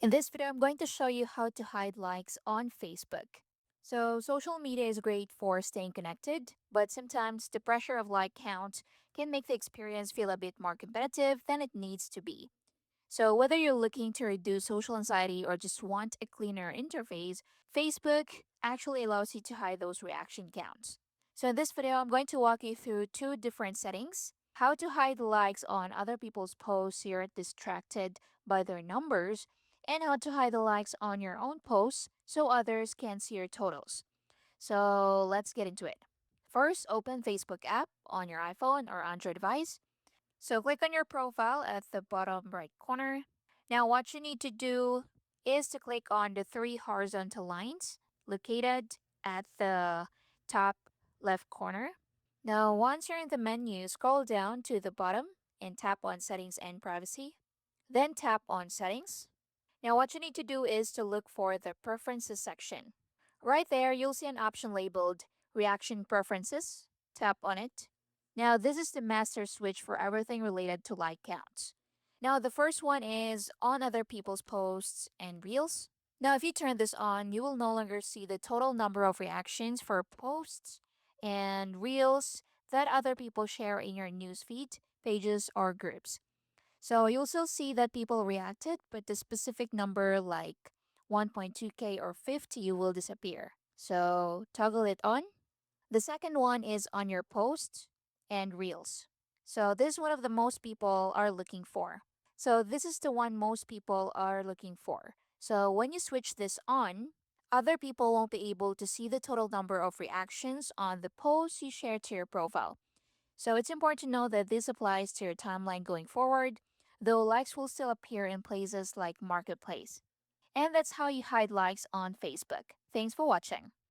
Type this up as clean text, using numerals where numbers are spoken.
In this video, I'm going to show you how to hide likes on Facebook. So, social media is great for staying connected, but sometimes the pressure of like count can make the experience feel a bit more competitive than it needs to be. So, whether you're looking to reduce social anxiety or just want a cleaner interface, Facebook actually allows you to hide those reaction counts. So, in this video, I'm going to walk you through two different settings: how to hide likes on other people's posts so you're distracted by their numbers, and how to hide the likes on your own posts so others can see your totals. So, let's get into it. First, open Facebook app on your iPhone or Android device. So click on your profile at the bottom right corner. Now what you need to do is to click on the three horizontal lines located at the top left corner. Now once you're in the menu, scroll down to the bottom and tap on Settings and Privacy. Then tap on Settings. Now what you need to do is to look for the Preferences section. Right there, you'll see an option labeled Reaction Preferences. Tap on it. Now, this is the master switch for everything related to like counts. Now, the first one is on other people's posts and reels. Now, if you turn this on, you will no longer see the total number of reactions for posts and reels that other people share in your newsfeed, pages, or groups. So you'll still see that people reacted, but the specific number like 1.2K or 50 will disappear. So toggle it on. The second one is on your posts and reels. So this is one of the most people are looking for. So this is the one most people are looking for. So when you switch this on, other people won't be able to see the total number of reactions on the posts you share to your profile. So it's important to know that this applies to your timeline going forward, though likes will still appear in places like Marketplace. And that's how you hide likes on Facebook. Thanks for watching.